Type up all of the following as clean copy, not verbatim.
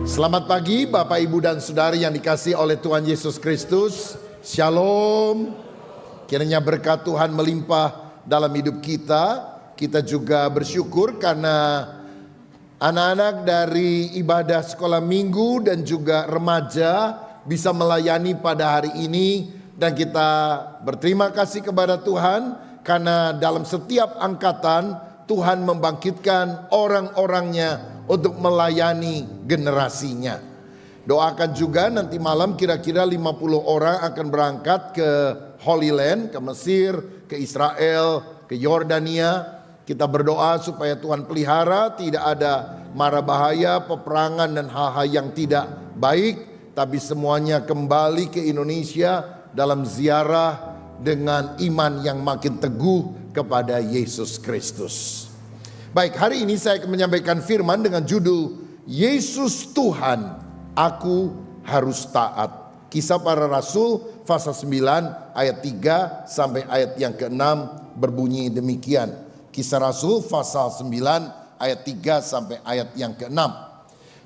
Selamat pagi Bapak, Ibu, dan Saudari yang dikasihi oleh Tuhan Yesus Kristus. Shalom. Kiranya berkat Tuhan melimpah dalam hidup kita. Kita juga bersyukur karena anak-anak dari ibadah sekolah minggu dan juga remaja bisa melayani pada hari ini. Dan kita berterima kasih kepada Tuhan karena dalam setiap angkatan Tuhan membangkitkan orang-orangnya untuk melayani generasinya. Doakan juga nanti malam kira-kira 50 orang akan berangkat ke Holy Land, ke Mesir, ke Israel, ke Yordania. Kita berdoa supaya Tuhan pelihara, tidak ada mara bahaya, peperangan dan hal-hal yang tidak baik, tapi semuanya kembali ke Indonesia dalam ziarah dengan iman yang makin teguh kepada Yesus Kristus. Baik, hari ini saya akan menyampaikan firman dengan judul Yesus Tuhan, aku harus taat. Kisah Para Rasul pasal 9 ayat 3 sampai ayat yang ke-6 berbunyi demikian. Kisah Rasul pasal 9 ayat 3 sampai ayat yang ke-6.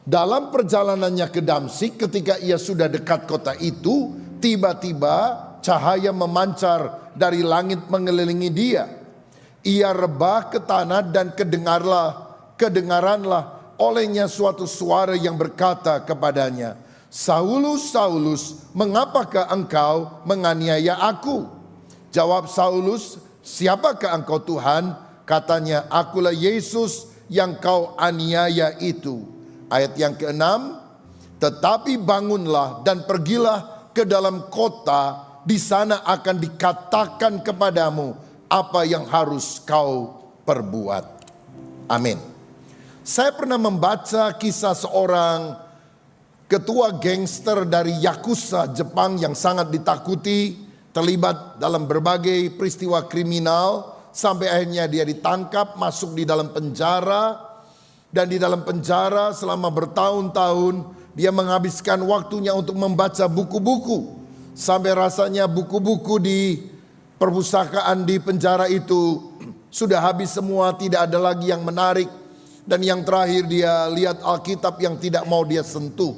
Dalam perjalanannya ke Damsyik, ketika ia sudah dekat kota itu, tiba-tiba cahaya memancar dari langit mengelilingi dia. Ia rebah ke tanah dan kedengaranlah olehnya suatu suara yang berkata kepadanya, Saulus, Saulus, mengapakah engkau menganiaya aku? Jawab Saulus, siapakah engkau Tuhan? Katanya, akulah Yesus yang kau aniaya itu. Ayat yang ke-6, tetapi bangunlah dan pergilah ke dalam kota, di sana akan dikatakan kepadamu apa yang harus kau perbuat. Amin. Saya pernah membaca kisah seorang ketua gangster dari Yakuza Jepang yang sangat ditakuti, terlibat dalam berbagai peristiwa kriminal, sampai akhirnya dia ditangkap, masuk di dalam penjara, dan di dalam penjara selama bertahun-tahun dia menghabiskan waktunya untuk membaca buku-buku, sampai rasanya buku-buku di perpustakaan di penjara itu sudah habis semua, tidak ada lagi yang menarik. Dan yang terakhir dia lihat Alkitab yang tidak mau dia sentuh.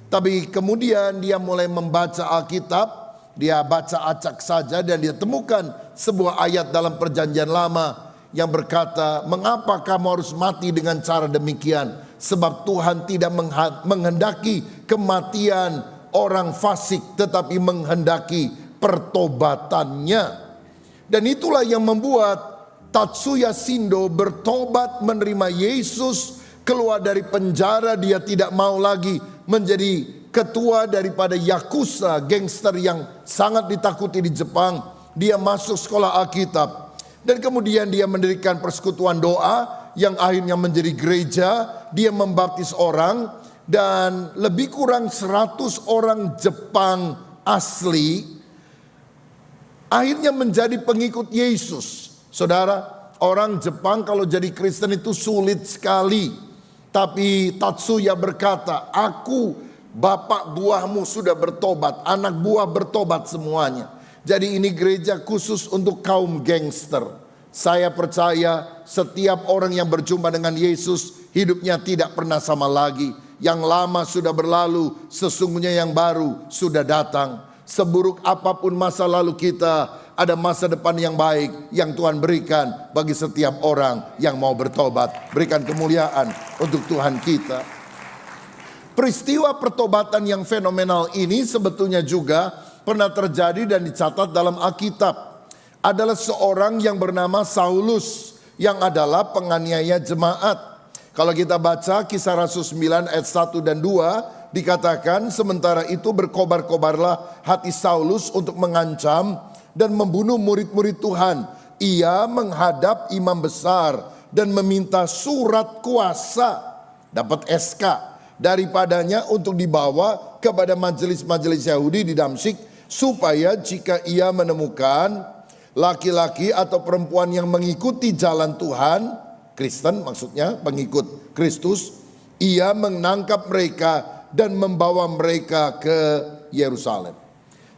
Tapi kemudian dia mulai membaca Alkitab, dia baca acak saja dan dia temukan sebuah ayat dalam perjanjian lama yang berkata, mengapa kamu harus mati dengan cara demikian? Sebab Tuhan tidak menghendaki kematian orang fasik, tetapi menghendaki pertobatannya. Dan itulah yang membuat Tatsuya Shindo bertobat menerima Yesus, keluar dari penjara. Dia tidak mau lagi menjadi ketua daripada Yakuza, gangster yang sangat ditakuti di Jepang. Dia masuk sekolah Alkitab dan kemudian dia mendirikan persekutuan doa yang akhirnya menjadi gereja. Dia membaptis orang dan lebih kurang 100 orang Jepang asli akhirnya menjadi pengikut Yesus. Saudara, orang Jepang kalau jadi Kristen itu sulit sekali. Tapi Tatsuya berkata, aku, bapak buahmu sudah bertobat, anak buah bertobat semuanya. Jadi ini gereja khusus untuk kaum gangster. Saya percaya setiap orang yang berjumpa dengan Yesus, hidupnya tidak pernah sama lagi. Yang lama sudah berlalu, sesungguhnya yang baru sudah datang. Seburuk apapun masa lalu kita, ada masa depan yang baik yang Tuhan berikan bagi setiap orang yang mau bertobat. Berikan kemuliaan untuk Tuhan kita. Peristiwa pertobatan yang fenomenal ini sebetulnya juga pernah terjadi dan dicatat dalam Alkitab. Adalah seorang yang bernama Saulus yang adalah penganiaya jemaat. Kalau kita baca Kisah Rasul 9 ayat 1 dan 2, dikatakan sementara itu berkobar-kobarlah hati Saulus untuk mengancam dan membunuh murid-murid Tuhan. Ia menghadap imam besar dan meminta surat kuasa, dapat SK daripadanya untuk dibawa kepada majelis-majelis Yahudi di Damsyik, supaya jika ia menemukan laki-laki atau perempuan yang mengikuti jalan Tuhan, Kristen maksudnya pengikut Kristus, ia menangkap mereka dan membawa mereka ke Yerusalem.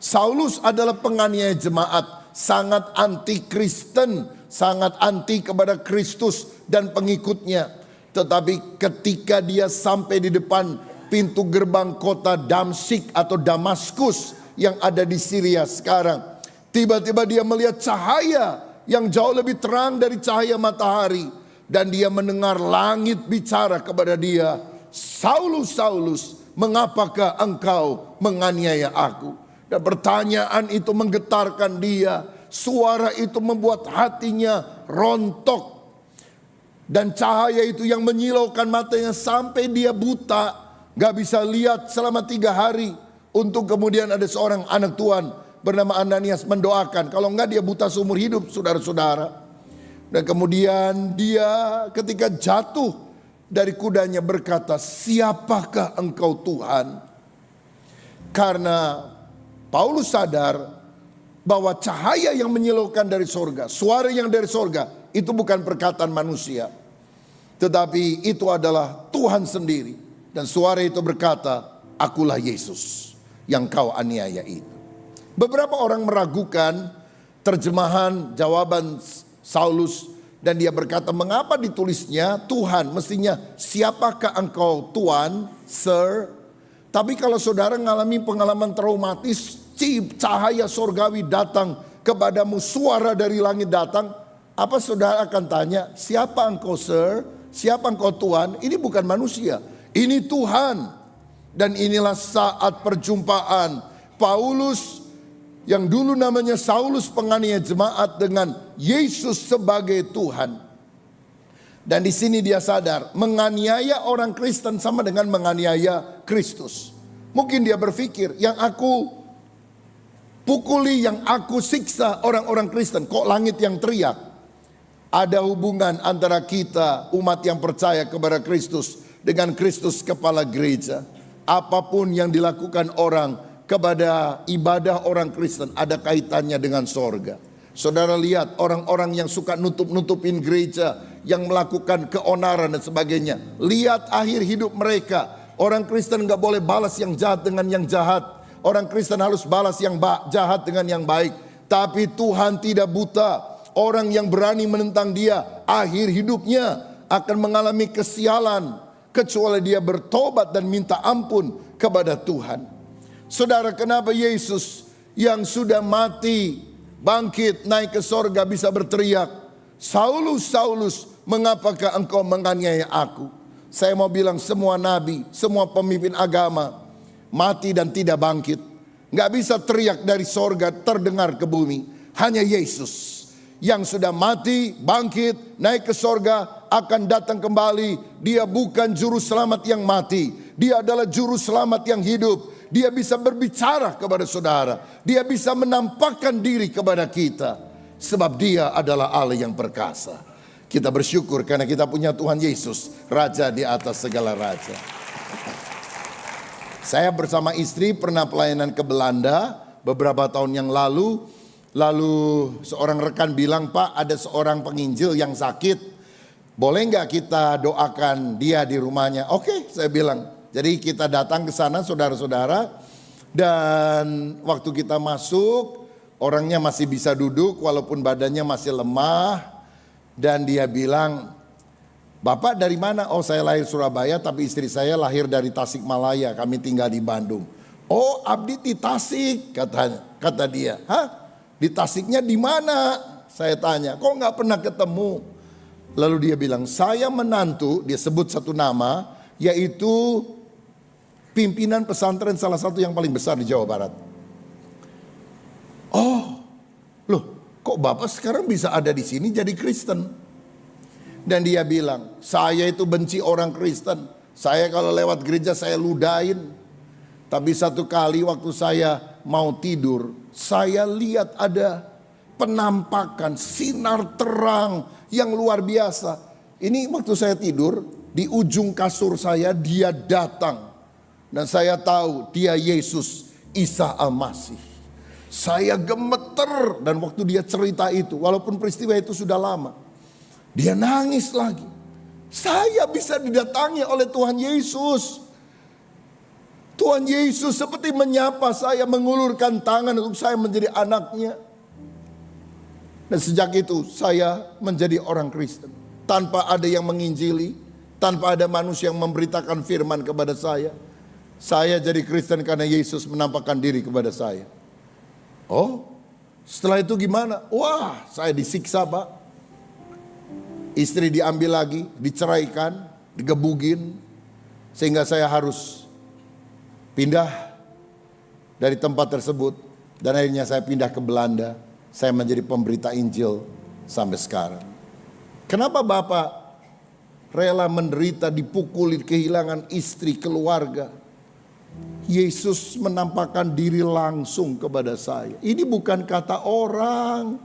Saulus adalah penganiaya jemaat, sangat anti Kristen, sangat anti kepada Kristus dan pengikutnya. Tetapi ketika dia sampai di depan pintu gerbang kota Damsyik atau Damaskus yang ada di Syria sekarang. Tiba-tiba dia melihat cahaya yang jauh lebih terang dari cahaya matahari. Dan dia mendengar langit bicara kepada dia, Saulus, Saulus, mengapakah engkau menganiaya aku? Dan pertanyaan itu menggetarkan dia. Suara itu membuat hatinya rontok. Dan cahaya itu yang menyilaukan matanya sampai dia buta. Gak bisa lihat selama 3 hari. Untuk kemudian ada seorang anak Tuhan bernama Ananias mendoakan. Kalau enggak dia buta seumur hidup, saudara-saudara. Dan kemudian dia ketika jatuh dari kudanya berkata, siapakah engkau Tuhan? Karena Paulus sadar bahwa cahaya yang menyilaukan dari sorga, suara yang dari sorga, itu bukan perkataan manusia. Tetapi itu adalah Tuhan sendiri. Dan suara itu berkata, akulah Yesus yang kau aniaya itu. Beberapa orang meragukan terjemahan jawaban Saulus. Dan dia berkata, mengapa ditulisnya Tuhan? Mestinya siapakah engkau Tuhan, Sir? Tapi kalau saudara mengalami pengalaman traumatis, cahaya sorgawi datang kepadamu, suara dari langit datang, apa saudara akan tanya, siapa engkau Sir? Siapa engkau Tuhan? Ini bukan manusia, ini Tuhan. Dan inilah saat perjumpaan Paulus yang dulu namanya Saulus penganiaya jemaat dengan Yesus sebagai Tuhan. Dan di sini dia sadar menganiaya orang Kristen sama dengan menganiaya Kristus. Mungkin dia berpikir yang aku pukuli, yang aku siksa orang-orang Kristen, kok langit yang teriak? Ada hubungan antara kita umat yang percaya kepada Kristus dengan Kristus kepala gereja. Apapun yang dilakukan orang kepada ibadah orang Kristen ada kaitannya dengan sorga. Saudara lihat orang-orang yang suka nutup-nutupin gereja, yang melakukan keonaran dan sebagainya. Lihat akhir hidup mereka. Orang Kristen gak boleh balas yang jahat dengan yang jahat. Orang Kristen harus balas yang jahat dengan yang baik. Tapi Tuhan tidak buta. Orang yang berani menentang dia akhir hidupnya akan mengalami kesialan. Kecuali dia bertobat dan minta ampun kepada Tuhan. Saudara, kenapa Yesus yang sudah mati, bangkit, naik ke sorga bisa berteriak, Saulus, Saulus, mengapakah engkau menganiaya aku? Saya mau bilang semua nabi, semua pemimpin agama mati dan tidak bangkit. Gak bisa teriak dari sorga terdengar ke bumi. Hanya Yesus yang sudah mati, bangkit, naik ke sorga, akan datang kembali. Dia bukan juru selamat yang mati. Dia adalah juru selamat yang hidup. Dia bisa berbicara kepada saudara. Dia bisa menampakkan diri kepada kita. Sebab dia adalah Allah yang perkasa. Kita bersyukur karena kita punya Tuhan Yesus, Raja di atas segala raja. Saya bersama istri pernah pelayanan ke Belanda beberapa tahun yang lalu. Lalu seorang rekan bilang, Pak, ada seorang penginjil yang sakit. Boleh nggak kita doakan dia di rumahnya? Oke, saya bilang. Jadi kita datang ke sana saudara-saudara. Dan waktu kita masuk, orangnya masih bisa duduk walaupun badannya masih lemah. Dan dia bilang, Bapak dari mana? Oh, saya lahir Surabaya tapi istri saya lahir dari Tasikmalaya. Kami tinggal di Bandung. Oh, abdi di Tasik, kata dia. Hah? Di Tasiknya di mana? Saya tanya. Kok nggak pernah ketemu? Lalu dia bilang, saya menantu, dia sebut satu nama, yaitu pimpinan pesantren salah satu yang paling besar di Jawa Barat. Oh, loh, kok Bapak sekarang bisa ada di sini jadi Kristen? Dan dia bilang, saya itu benci orang Kristen. Saya kalau lewat gereja saya ludahin. Tapi satu kali waktu saya mau tidur, saya lihat ada penampakan sinar terang yang luar biasa. Ini waktu saya tidur, di ujung kasur saya dia datang. Dan saya tahu dia Yesus, Isa Al-Masih. Saya gemeter dan waktu dia cerita itu, walaupun peristiwa itu sudah lama, dia nangis lagi. Saya bisa didatangi oleh Tuhan Yesus. Tuhan Yesus seperti menyapa saya, mengulurkan tangan untuk saya menjadi anaknya. Dan sejak itu saya menjadi orang Kristen. Tanpa ada yang menginjili, tanpa ada manusia yang memberitakan firman kepada saya. Saya jadi Kristen karena Yesus menampakkan diri kepada saya. Oh, setelah itu gimana? Wah, saya disiksa Pak. Istri diambil lagi, diceraikan, digebugin. Sehingga saya harus pindah dari tempat tersebut. Dan akhirnya saya pindah ke Belanda. Saya menjadi pemberita Injil sampai sekarang. Kenapa Bapak rela menderita, dipukuli, kehilangan istri, keluarga? Yesus menampakkan diri langsung kepada saya. Ini bukan kata orang.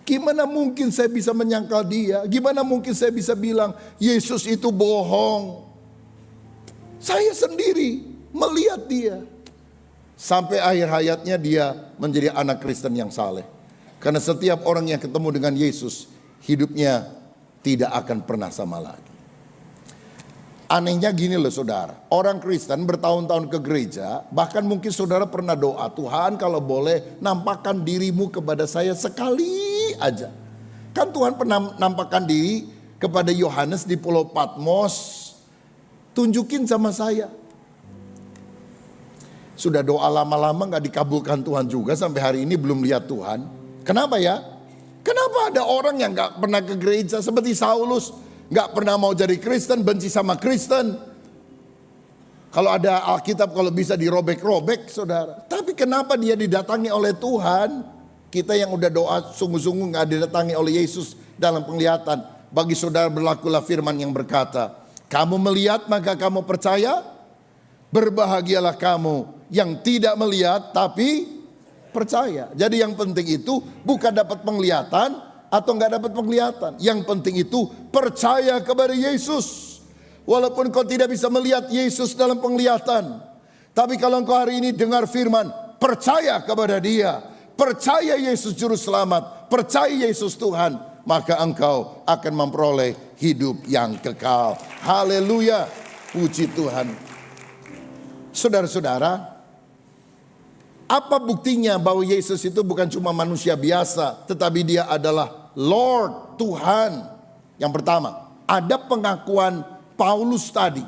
Gimana mungkin saya bisa menyangkal dia? Gimana mungkin saya bisa bilang Yesus itu bohong? Saya sendiri melihat dia. Sampai akhir hayatnya dia menjadi anak Kristen yang saleh. Karena setiap orang yang ketemu dengan Yesus, hidupnya tidak akan pernah sama lagi. Anehnya gini loh saudara, orang Kristen bertahun-tahun ke gereja, bahkan mungkin saudara pernah doa, Tuhan kalau boleh nampakkan dirimu kepada saya sekali aja. Kan Tuhan pernah nampakkan diri kepada Yohanes di Pulau Patmos, tunjukin sama saya. Sudah doa lama-lama gak dikabulkan Tuhan juga, sampai hari ini belum lihat Tuhan. Kenapa ya? Kenapa ada orang yang gak pernah ke gereja seperti Saulus? Gak pernah mau jadi Kristen, benci sama Kristen. Kalau ada Alkitab kalau bisa dirobek-robek saudara. Tapi kenapa dia didatangi oleh Tuhan? Kita yang udah doa sungguh-sungguh gak didatangi oleh Yesus dalam penglihatan. Bagi saudara berlakulah firman yang berkata, kamu melihat maka kamu percaya. Berbahagialah kamu yang tidak melihat tapi percaya. Jadi yang penting itu bukan dapat penglihatan atau nggak dapat penglihatan. Yang penting itu percaya kepada Yesus. Walaupun kau tidak bisa melihat Yesus dalam penglihatan, tapi kalau engkau hari ini dengar firman, percaya kepada Dia, percaya Yesus juru selamat, percaya Yesus Tuhan, maka engkau akan memperoleh hidup yang kekal. Haleluya, puji Tuhan. Saudara-saudara, apa buktinya bahwa Yesus itu bukan cuma manusia biasa, tetapi Dia adalah Lord, Tuhan. Yang pertama, ada pengakuan Paulus tadi.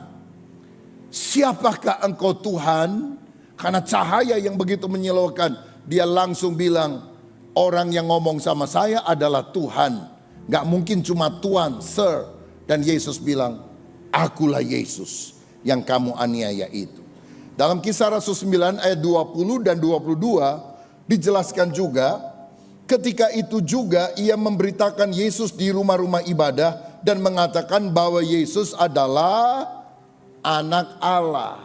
Siapakah engkau Tuhan? Karena cahaya yang begitu menyilaukan, dia langsung bilang, orang yang ngomong sama saya adalah Tuhan. Gak mungkin cuma Tuhan, Sir. Dan Yesus bilang, akulah Yesus yang kamu aniaya itu. Dalam Kisah Rasul 9 ayat 20 dan 22 dijelaskan juga, ketika itu juga ia memberitakan Yesus di rumah-rumah ibadah dan mengatakan bahwa Yesus adalah anak Allah.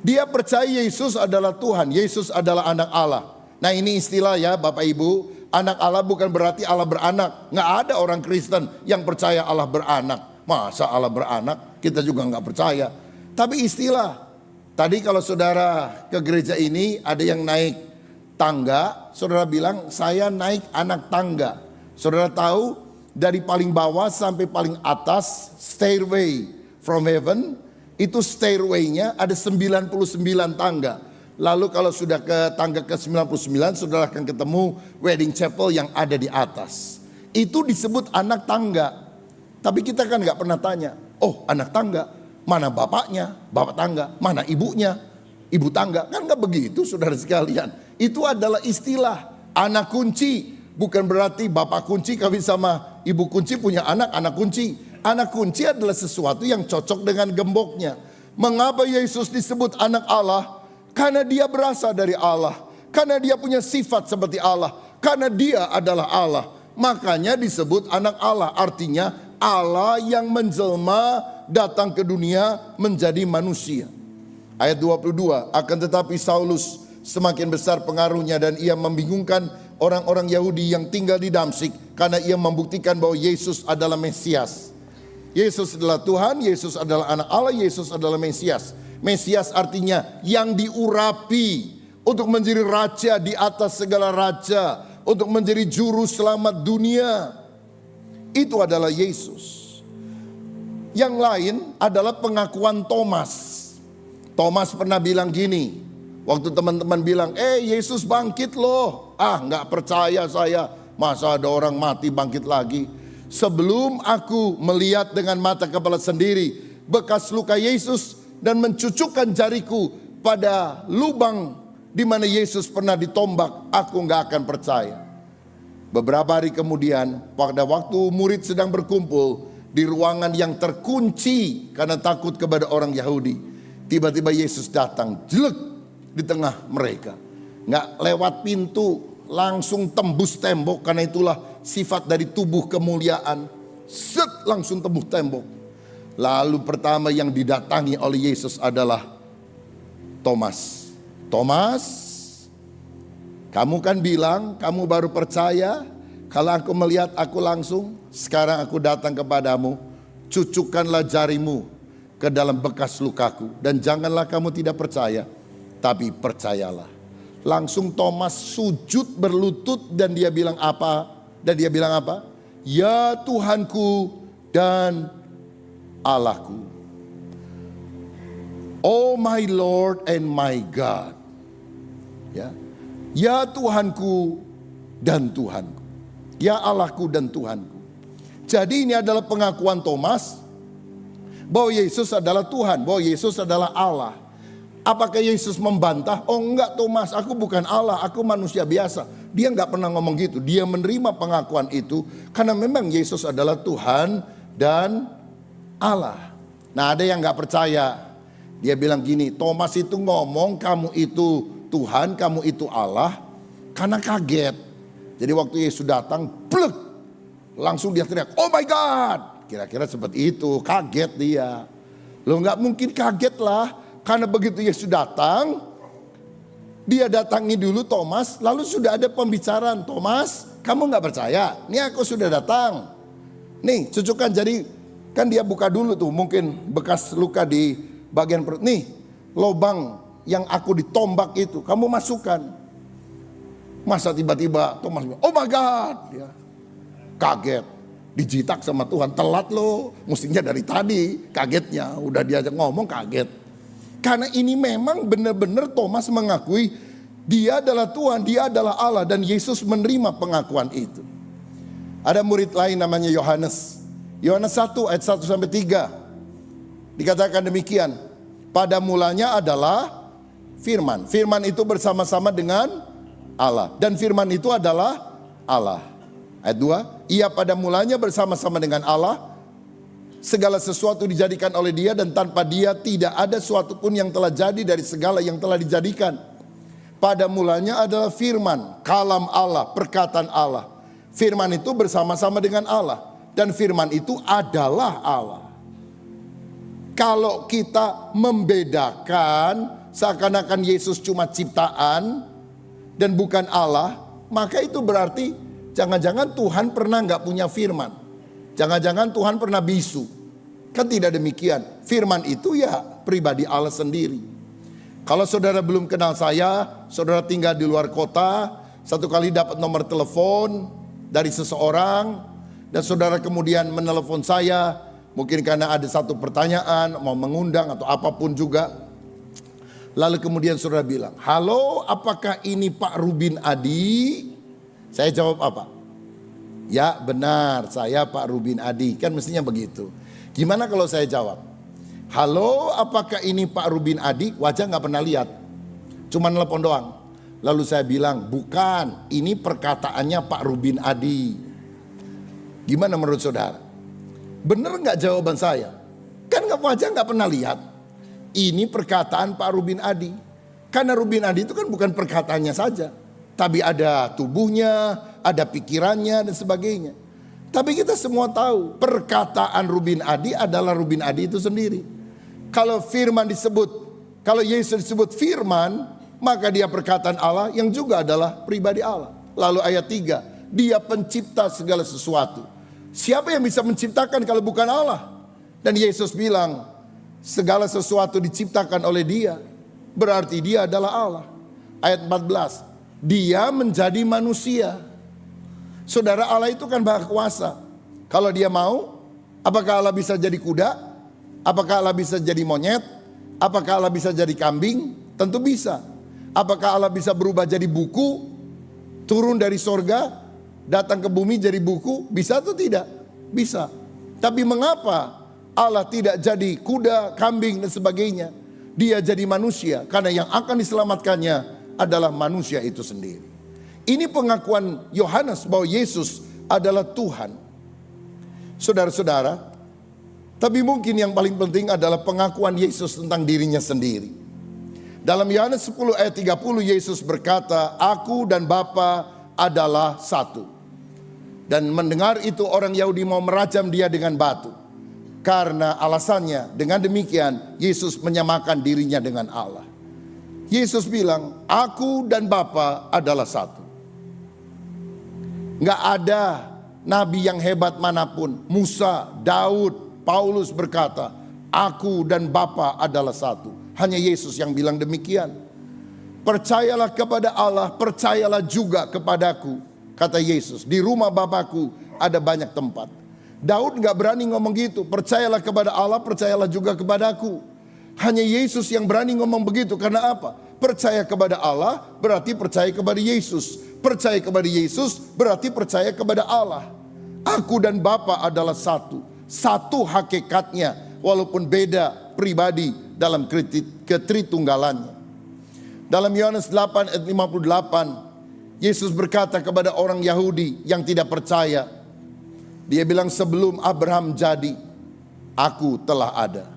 Dia percaya Yesus adalah Tuhan, Yesus adalah anak Allah. Nah ini istilah ya Bapak Ibu, anak Allah bukan berarti Allah beranak. Nggak ada orang Kristen yang percaya Allah beranak. Masa Allah beranak? Kita juga nggak percaya. Tapi istilah. Tadi kalau saudara ke gereja ini ada yang naik tangga, saudara bilang saya naik anak tangga. Saudara tahu dari paling bawah sampai paling atas stairway from heaven, itu stairway-nya ada 99 tangga. Lalu kalau sudah ke tangga ke 99 saudara akan ketemu wedding chapel yang ada di atas. Itu disebut anak tangga. Tapi kita kan gak pernah tanya, oh anak tangga. Mana bapaknya, bapak tangga, mana ibunya, ibu tangga. Kan gak begitu saudara sekalian. Itu adalah istilah anak kunci. Bukan berarti bapak kunci kawin sama ibu kunci punya anak, anak kunci. Anak kunci adalah sesuatu yang cocok dengan gemboknya. Mengapa Yesus disebut anak Allah? Karena dia berasal dari Allah. Karena dia punya sifat seperti Allah. Karena dia adalah Allah. Makanya disebut anak Allah. Artinya Allah yang menjelma datang ke dunia menjadi manusia. Ayat 22, akan tetapi Saulus semakin besar pengaruhnya dan ia membingungkan orang-orang Yahudi yang tinggal di Damsyik karena ia membuktikan bahwa Yesus adalah Mesias. Yesus adalah Tuhan, Yesus adalah anak Allah, Yesus adalah Mesias. Mesias artinya yang diurapi untuk menjadi raja di atas segala raja, untuk menjadi juru selamat dunia. Itu adalah Yesus. Yang lain adalah pengakuan Thomas. Thomas pernah bilang gini, waktu teman-teman bilang, Yesus bangkit loh. Gak percaya saya, masa ada orang mati bangkit lagi. Sebelum aku melihat dengan mata kepala sendiri bekas luka Yesus, dan mencucukkan jariku pada lubang di mana Yesus pernah ditombak, aku nggak akan percaya. Beberapa hari kemudian, pada waktu murid sedang berkumpul di ruangan yang terkunci karena takut kepada orang Yahudi, tiba-tiba Yesus datang, jelek di tengah mereka. Nggak lewat pintu, langsung tembus tembok, karena itulah sifat dari tubuh kemuliaan. Set, langsung tembus tembok. Lalu pertama yang didatangi oleh Yesus adalah Thomas. Thomas, kamu kan bilang kamu baru percaya kalau aku melihat aku langsung. Sekarang aku datang kepadamu, cucukkanlah jarimu ke dalam bekas lukaku, dan janganlah kamu tidak percaya, tapi percayalah. Langsung Thomas sujud berlutut dan dia bilang apa? Dan dia bilang apa? Ya Tuhanku dan Allahku. Oh my Lord and my God. Ya Tuhanku dan Tuhanku. Ya Allahku dan Tuhanku. Jadi ini adalah pengakuan Thomas bahwa Yesus adalah Tuhan, bahwa Yesus adalah Allah. Apakah Yesus membantah? Oh enggak Thomas, aku bukan Allah, aku manusia biasa. Dia enggak pernah ngomong gitu. Dia menerima pengakuan itu karena memang Yesus adalah Tuhan dan Allah. Nah, ada yang enggak percaya. Dia bilang gini, Thomas itu ngomong kamu itu Tuhan, kamu itu Allah, karena kaget. Jadi waktu Yesus datang, plek, langsung dia teriak, oh my God. Kira-kira seperti itu, kaget dia. Loh nggak mungkin kaget lah, karena begitu Yesus datang, dia datangi dulu Thomas, lalu sudah ada pembicaraan. Thomas, kamu nggak percaya? Nih aku sudah datang. Nih cucukkan jari, kan dia buka dulu tuh, mungkin bekas luka di bagian perut. Nih lubang yang aku ditombak itu, kamu masukkan. Masa tiba-tiba Thomas bilang, oh my God. Ya, kaget, dijitak sama Tuhan, telat loh. Mestinya dari tadi, kagetnya. Udah diajak ngomong kaget. Karena ini memang benar-benar Thomas mengakui dia adalah Tuhan, dia adalah Allah. Dan Yesus menerima pengakuan itu. Ada murid lain namanya Yohanes. Yohanes 1 ayat 1-3. Dikatakan demikian. Pada mulanya adalah firman. Firman itu bersama-sama dengan Allah. Dan firman itu adalah Allah. Ayat 2. Ia pada mulanya bersama-sama dengan Allah. Segala sesuatu dijadikan oleh dia, dan tanpa dia tidak ada sesuatu pun yang telah jadi dari segala yang telah dijadikan. Pada mulanya adalah firman, kalam Allah, perkataan Allah. Firman itu bersama-sama dengan Allah. Dan firman itu adalah Allah. Kalau kita membedakan seakan-akan Yesus cuma ciptaan dan bukan Allah, maka itu berarti jangan-jangan Tuhan pernah nggak punya firman. Jangan-jangan Tuhan pernah bisu. Kan tidak demikian. Firman itu ya pribadi Allah sendiri. Kalau saudara belum kenal saya, saudara tinggal di luar kota, satu kali dapat nomor telepon dari seseorang, dan saudara kemudian menelepon saya, mungkin karena ada satu pertanyaan, mau mengundang atau apapun juga. Lalu kemudian saudara bilang, halo, apakah ini Pak Rubin Adi? Saya jawab apa? Ya benar, saya Pak Rubin Adi. Kan mestinya begitu. Gimana kalau saya jawab, halo, apakah ini Pak Rubin Adi? Wajah gak pernah lihat, cuma nelpon doang. Lalu saya bilang, bukan, ini perkataannya Pak Rubin Adi. Gimana menurut saudara? Benar gak jawaban saya? Kan wajah gak pernah lihat. Ini perkataan Pak Rubin Adi. Karena Rubin Adi itu kan bukan perkataannya saja, tapi ada tubuhnya, ada pikirannya dan sebagainya. Tapi kita semua tahu perkataan Rubin Adi adalah Rubin Adi itu sendiri. Kalau firman disebut, kalau Yesus disebut firman, maka dia perkataan Allah yang juga adalah pribadi Allah. Lalu ayat 3, dia pencipta segala sesuatu. Siapa yang bisa menciptakan kalau bukan Allah? Dan Yesus bilang, segala sesuatu diciptakan oleh dia, berarti dia adalah Allah. Ayat 14, dia menjadi manusia. Saudara, Allah itu kan maha kuasa. Kalau dia mau, apakah Allah bisa jadi kuda? Apakah Allah bisa jadi monyet? Apakah Allah bisa jadi kambing? Tentu bisa. Apakah Allah bisa berubah jadi buku? Turun dari sorga, datang ke bumi jadi buku? Bisa atau tidak? Bisa. Tapi mengapa Allah tidak jadi kuda, kambing dan sebagainya. Dia jadi manusia karena yang akan diselamatkannya adalah manusia itu sendiri. Ini pengakuan Yohanes bahwa Yesus adalah Tuhan. Saudara-saudara, tapi mungkin yang paling penting adalah pengakuan Yesus tentang dirinya sendiri. Dalam Yohanes 10 ayat 30 Yesus berkata, "Aku dan Bapa adalah satu." Dan mendengar itu orang Yahudi mau merajam dia dengan batu. Karena alasannya dengan demikian Yesus menyamakan dirinya dengan Allah. Yesus bilang, "Aku dan Bapa adalah satu." Nggak ada nabi yang hebat manapun, Musa, Daud, Paulus berkata, "Aku dan Bapa adalah satu." Hanya Yesus yang bilang demikian. "Percayalah kepada Allah, percayalah juga kepadaku," kata Yesus. "Di rumah Bapakku ada banyak tempat." Daud nggak berani ngomong gitu. "Percayalah kepada Allah, percayalah juga kepadaku." Hanya Yesus yang berani ngomong begitu. Karena apa? Percaya kepada Allah berarti percaya kepada Yesus. Percaya kepada Yesus berarti percaya kepada Allah. Aku dan Bapa adalah satu. Satu hakikatnya walaupun beda pribadi dalam ketritunggalannya. Dalam Yohanes 8 ayat 58 Yesus berkata kepada orang Yahudi yang tidak percaya. Dia bilang, "Sebelum Abraham jadi, aku telah ada."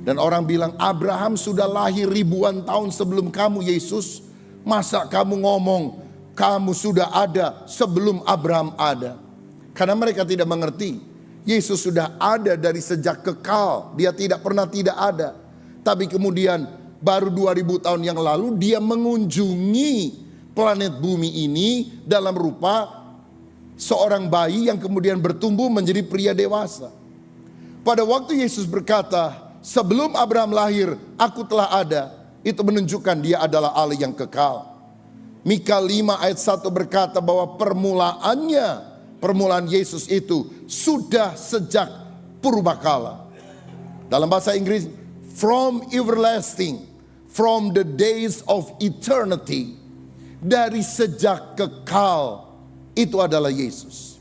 Dan orang bilang, "Abraham sudah lahir ribuan tahun sebelum kamu, Yesus. Masa kamu ngomong kamu sudah ada sebelum Abraham ada?" Karena mereka tidak mengerti. Yesus sudah ada dari sejak kekal. Dia tidak pernah tidak ada. Tapi kemudian baru 2000 tahun yang lalu dia mengunjungi planet bumi ini dalam rupa seorang bayi yang kemudian bertumbuh menjadi pria dewasa. Pada waktu Yesus berkata, "Sebelum Abraham lahir, aku telah ada." Itu menunjukkan dia adalah Allah yang kekal. Mika 5 ayat 1 berkata bahwa permulaan Yesus itu sudah sejak purbakala. Dalam bahasa Inggris, from everlasting, from the days of eternity. Dari sejak kekal, itu adalah Yesus.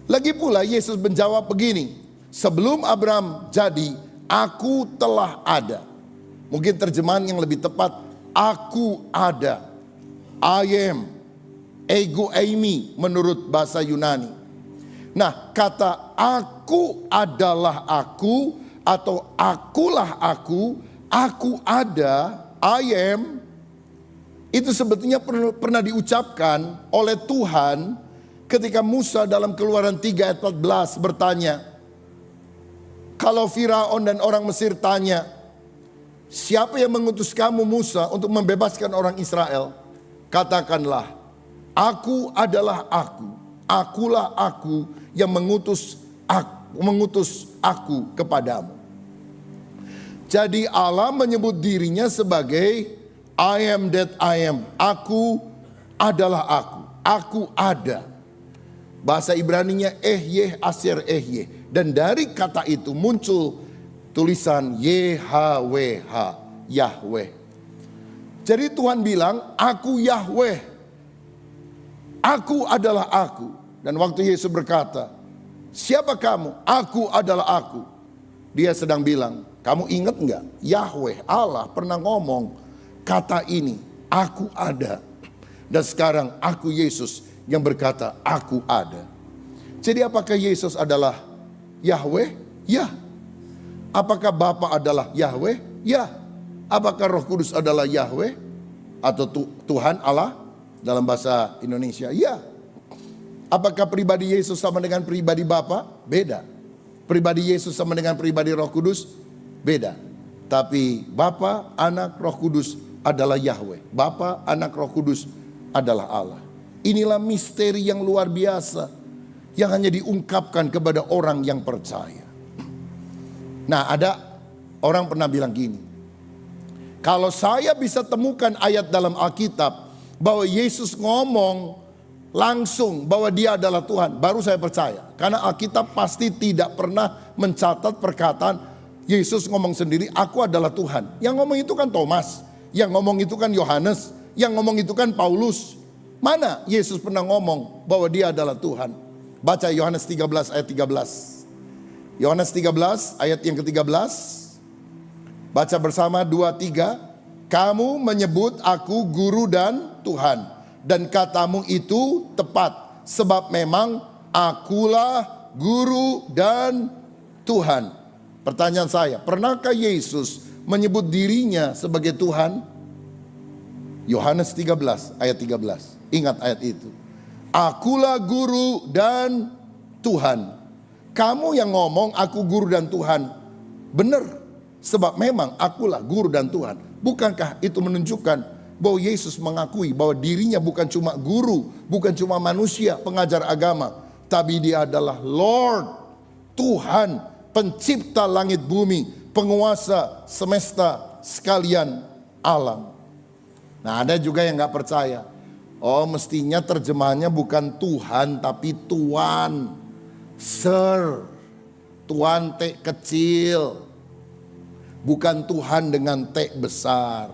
Lagi pula Yesus menjawab begini, "Sebelum Abraham jadi, aku telah ada." Mungkin terjemahan yang lebih tepat, aku ada. I am, ego eimi menurut bahasa Yunani. Nah, kata aku adalah aku atau akulah aku ada, I am, itu sebetulnya pernah diucapkan oleh Tuhan ketika Musa dalam Keluaran 3 ayat 14 bertanya, kalau Firaun dan orang Mesir tanya, "Siapa yang mengutus kamu Musa untuk membebaskan orang Israel?" Katakanlah, "Aku adalah aku, akulah aku yang mengutus aku kepadamu." Jadi Allah menyebut dirinya sebagai I am that I am. Aku adalah aku ada. Bahasa Ibraninya ehyeh aser ehyeh. Dan dari kata itu muncul tulisan YHWH, Yahweh. Jadi Tuhan bilang, "Aku Yahweh. Aku adalah aku." Dan waktu Yesus berkata, "Siapa kamu?" "Aku adalah aku." Dia sedang bilang, kamu ingat enggak? Yahweh, Allah pernah ngomong kata ini, "Aku ada." Dan sekarang aku Yesus yang berkata, "Aku ada." Jadi apakah Yesus adalah Yahweh? Ya. Apakah Bapa adalah Yahweh? Ya. Apakah Roh Kudus adalah Yahweh? Atau Tuhan Allah dalam bahasa Indonesia? Ya. Apakah pribadi Yesus sama dengan pribadi Bapa? Beda. Pribadi Yesus sama dengan pribadi Roh Kudus? Beda. Tapi Bapa, Anak, Roh Kudus adalah Yahweh. Bapa, Anak, Roh Kudus adalah Allah. Inilah misteri yang luar biasa yang hanya diungkapkan kepada orang yang percaya. Nah, ada orang pernah bilang gini, kalau saya bisa temukan ayat dalam Alkitab bahwa Yesus ngomong langsung bahwa dia adalah Tuhan, baru saya percaya. Karena Alkitab pasti tidak pernah mencatat perkataan Yesus ngomong sendiri, "Aku adalah Tuhan." Yang ngomong itu kan Thomas, yang ngomong itu kan Yohanes, yang ngomong itu kan Paulus. Mana Yesus pernah ngomong bahwa dia adalah Tuhan? Baca Yohanes 13 ayat 13. Yohanes 13 ayat yang ke-13. Baca bersama 2-3. Kamu menyebut aku guru dan Tuhan, dan katamu itu tepat, sebab memang akulah guru dan Tuhan. Pertanyaan saya, pernahkah Yesus menyebut dirinya sebagai Tuhan? Yohanes 13 ayat 13. Ingat ayat itu. Akulah guru dan Tuhan. Kamu yang ngomong aku guru dan Tuhan, benar, sebab memang akulah guru dan Tuhan. Bukankah itu menunjukkan bahwa Yesus mengakui bahwa dirinya bukan cuma guru, bukan cuma manusia pengajar agama, tapi dia adalah Lord, Tuhan, pencipta langit bumi, penguasa semesta sekalian alam. Nah, ada juga yang gak percaya. Oh, mestinya terjemahannya bukan Tuhan tapi Tuan. Sir, Tuhan T kecil, bukan Tuhan dengan T besar.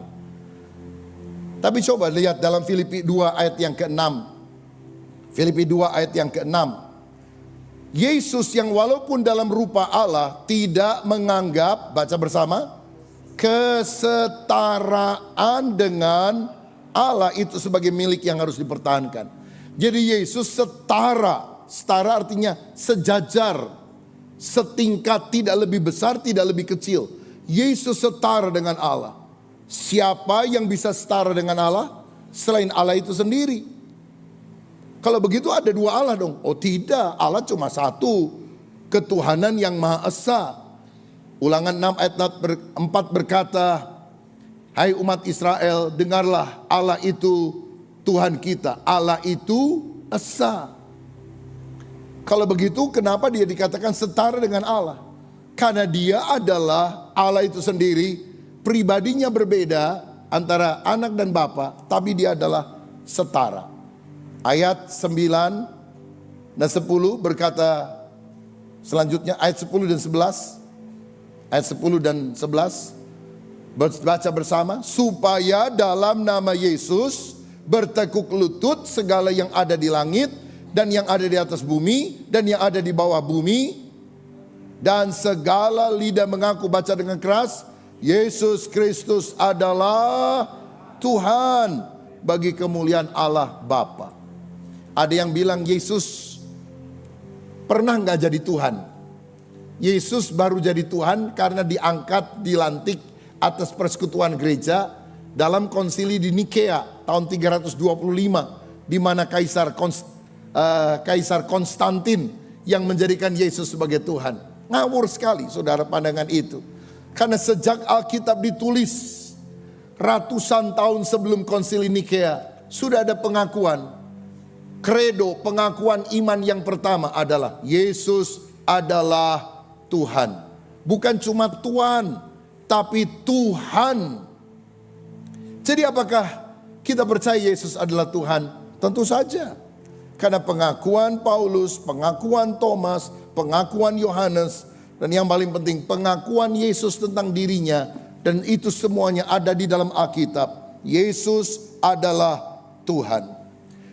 Tapi coba lihat dalam Filipi 2 ayat yang ke-6. Filipi 2 ayat yang ke-6. Yesus yang walaupun dalam rupa Allah tidak menganggap, baca bersama, kesetaraan dengan Allah itu sebagai milik yang harus dipertahankan. Jadi Yesus setara artinya sejajar, setingkat, tidak lebih besar, tidak lebih kecil. Yesus setara dengan Allah. Siapa yang bisa setara dengan Allah selain Allah itu sendiri? Kalau begitu ada dua Allah dong. Oh tidak, Allah cuma satu, ketuhanan yang Maha Esa. Ulangan 6 ayat 4 berkata, hai umat Israel, dengarlah, Allah itu Tuhan kita, Allah itu Esa. Kalau begitu kenapa dia dikatakan setara dengan Allah? Karena dia adalah Allah itu sendiri, pribadinya berbeda antara anak dan bapa, tapi dia adalah setara. Ayat 9 dan 10 berkata selanjutnya, ayat 10 dan 11. Ayat 10 dan 11 baca bersama. Supaya dalam nama Yesus bertekuk lutut segala yang ada di langit dan yang ada di atas bumi dan yang ada di bawah bumi, dan segala lidah mengaku, baca dengan keras, Yesus Kristus adalah Tuhan, bagi kemuliaan Allah Bapa. Ada yang bilang Yesus pernah gak jadi Tuhan. Yesus baru jadi Tuhan karena diangkat, dilantik atas persekutuan gereja dalam konsili di Nikea tahun 325, di mana Kaisar Konstantin yang menjadikan Yesus sebagai Tuhan. Ngawur sekali saudara pandangan itu. Karena sejak Alkitab ditulis ratusan tahun sebelum konsili Nikea sudah ada pengakuan. Kredo, pengakuan iman yang pertama adalah Yesus adalah Tuhan. Bukan cuma Tuhan, tapi Tuhan. Jadi apakah kita percaya Yesus adalah Tuhan? Tentu saja. Karena pengakuan Paulus, pengakuan Thomas, pengakuan Yohanes, dan yang paling penting pengakuan Yesus tentang dirinya, dan itu semuanya ada di dalam Alkitab. Yesus adalah Tuhan.